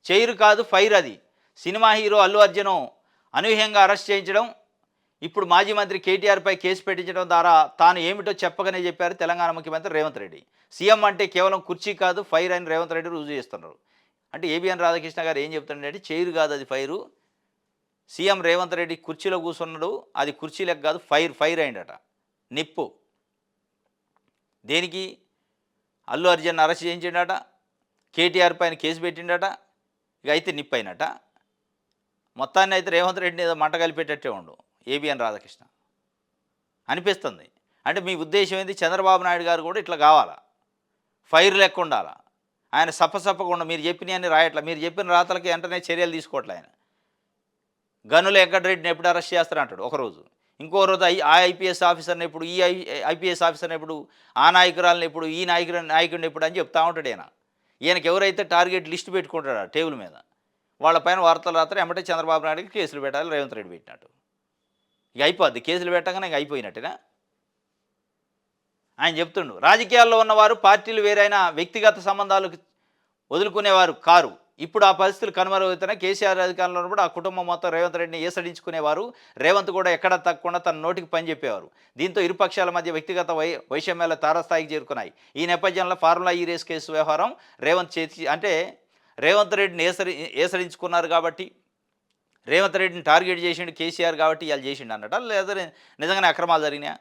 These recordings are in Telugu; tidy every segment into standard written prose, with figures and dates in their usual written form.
చైర్ కాదు ఫైర్ అది. సినిమా హీరో అల్లు అర్జున్ అనూహ్యంగా అరెస్ట్ చేయించడం, ఇప్పుడు మాజీ మంత్రి కేటీఆర్పై కేసు పెట్టించడం ద్వారా తాను ఏమిటో చెప్పకనే చెప్పారు తెలంగాణ ముఖ్యమంత్రి రేవంత్ రెడ్డి. సీఎం అంటే కేవలం కుర్చీ కాదు ఫైర్ అని రేవంత్ రెడ్డి రుజువు చేస్తున్నారు. అంటే ఏబిఎన్ రాధాకృష్ణ గారు ఏం చెప్తుండే, చైర్ కాదు అది ఫైరు. సీఎం రేవంత్ రెడ్డి కుర్చీలో కూర్చున్నాడు, అది కుర్చీలకు కాదు ఫైర్ అయిందట. నిప్పు. దేనికి? అల్లు అర్జున్ అరెస్ట్ చేయించిండట, కేటీఆర్ పైన కేసు పెట్టిండట, ఇక అయితే నిప్పు అయినట. మొత్తాన్ని అయితే రేవంత్ రెడ్డిని ఏదో మంట కలిపేటట్టే ఉండు ఏబిఎన్ రాధాకృష్ణ అనిపిస్తుంది. అంటే మీ ఉద్దేశం ఏంది? చంద్రబాబు నాయుడు గారు కూడా ఇట్లా కావాలా, ఫైర్ లెక్క ఉండాలా. ఆయన సప్పకుండా మీరు చెప్పినవన్నీ రాయట్లా, మీరు చెప్పిన రాతలకి వెంటనే చర్యలు తీసుకోవట్లే. ఆయన గనుల వెంకటరెడ్డిని ఎప్పుడు అరెస్ట్ చేస్తారంటాడు ఒకరోజు, ఇంకో రోజు ఆ ఐపీఎస్ ఆఫీసర్ని ఎప్పుడు, ఈ ఐపీఎస్ ఆఫీసర్ని ఎప్పుడు, ఆ నాయకురాలను ఎప్పుడు, ఈ నాయకుడిని ఎప్పుడు అని చెప్తా ఉంటాడు. ఈయనకి ఎవరైతే టార్గెట్ లిస్ట్ పెట్టుకుంటాడో టేబుల్ మీద, వాళ్ళపైన వార్తలు రాత్రి ఎమ్మటే చంద్రబాబు నాయుడుకి కేసులు పెట్టాలి, రేవంత్ రెడ్డి పెట్టినట్టు. ఇక అయిపోద్ది, కేసులు పెట్టగానే ఇక అయిపోయినట్టేనా. ఆయన చెప్తుండు, రాజకీయాల్లో ఉన్నవారు పార్టీలు వేరైనా వ్యక్తిగత సంబంధాలు వదులుకునేవారు కారు. ఇప్పుడు ఆ పరిస్థితులు కనుమరుగవుతున్నాయి. కేసీఆర్ అధికారంలో ఉన్నప్పుడు ఆ కుటుంబం మొత్తం రేవంత్ రెడ్డిని ఏసడించుకునేవారు. రేవంత్ కూడా ఎక్కడ తగ్గకుండా తన నోటికి పని చెప్పేవారు. దీంతో ఇరుపక్షాల మధ్య వ్యక్తిగత వైషమ్యాల తారస్థాయికి చేరుకున్నాయి. ఈ నేపథ్యంలో ఫార్ములా ఈ రేస్ కేసు వ్యవహారం రేవంత్ రెడ్డిని ఏసడించుకున్నారు కాబట్టి, రేవంత్ రెడ్డిని టార్గెట్ చేసిండు కేసీఆర్ కాబట్టి ఇవాళ చేసిండు అన్నట, లేదా నిజంగానే అక్రమాలు జరిగినాయా?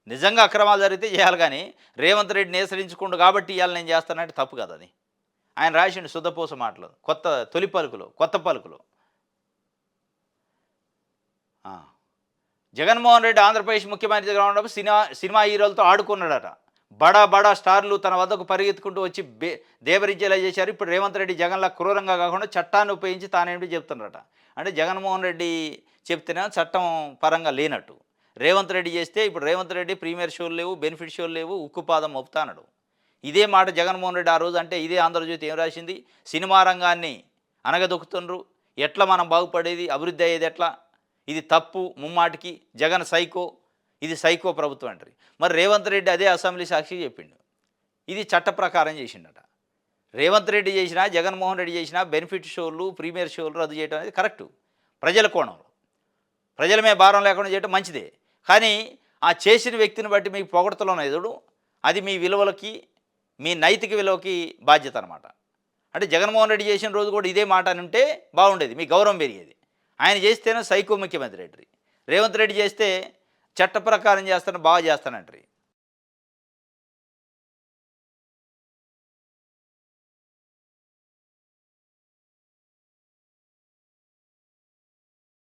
నిజంగా అక్రమాలు జరిగితే చేయాలి, కానీ రేవంత్ రెడ్డిని ఏసరించుకుండు కాబట్టి ఇవాళ నేను చేస్తానంటే తప్పు కదా అది. ఆయన రాసిండు శుద్ధపూస మాటలు, తొలి పలుకులు, కొత్త పలుకులు. జగన్మోహన్ రెడ్డి ఆంధ్రప్రదేశ్ ముఖ్యమంత్రిగా ఉన్నప్పుడు సినిమా హీరోలతో ఆడుకున్నాడట. బడా స్టార్లు తన వద్దకు పరిగెత్తుకుంటూ వచ్చి దేవరిజ్జేలా చేశారు. ఇప్పుడు రేవంత్ రెడ్డి జగన్లా క్రూరంగా కాకుండా చట్టాన్ని ఉపయోగించి తానేమిటి చెప్తున్నారట. అంటే జగన్మోహన్ రెడ్డి చెప్తేనే చట్టం పరంగా లేనట్టు, రేవంత్ రెడ్డి చేస్తే ఇప్పుడు రేవంత్ రెడ్డి ప్రీమియర్ షోలు లేవు, బెనిఫిట్ షోలు లేవు, ఉక్కుపాదం మోపుతానడు. ఇదే మాట జగన్మోహన్ రెడ్డి ఆ రోజు అంటే, ఇదే ఆంధ్రజ్యోతి ఏం రాసింది, సినిమా రంగాన్ని అనగదొక్కుతుండ్రు, ఎట్లా మనం బాగుపడేది, అభివృద్ధి అయ్యేది ఎట్లా, ఇది తప్పు ముమ్మాటికి, జగన్ సైకో, ఇది సైకో ప్రభుత్వం అంటారు. మరి రేవంత్ రెడ్డి అదే అసెంబ్లీ సాక్షి చెప్పిండు, ఇది చట్ట ప్రకారం చేసిండట. రేవంత్ రెడ్డి చేసినా, జగన్మోహన్ రెడ్డి చేసినా బెనిఫిట్ షోలు, ప్రీమియర్ షోలు రద్దు చేయడం అనేది కరెక్టు. ప్రజల కోణంలో ప్రజల మీద భారం లేకుండా చేయడం మంచిదే. కానీ ఆ చేసిన వ్యక్తిని బట్టి మీకు పొగడతలోనే ఎదుడు, అది మీ విలువలకి, మీ నైతిక విలువకి బాధ్యత అనమాట. అంటే జగన్మోహన్ రెడ్డి చేసిన రోజు కూడా ఇదే మాట అని ఉంటే బాగుండేది, మీ గౌరవం పెరిగేది. ఆయన చేస్తేనే సైకో ముఖ్యమంత్రి రెడ్డి, రేవంత్ రెడ్డి చేస్తే చట్ట ప్రకారం చేస్తాను, బాగా చేస్తానంటారు.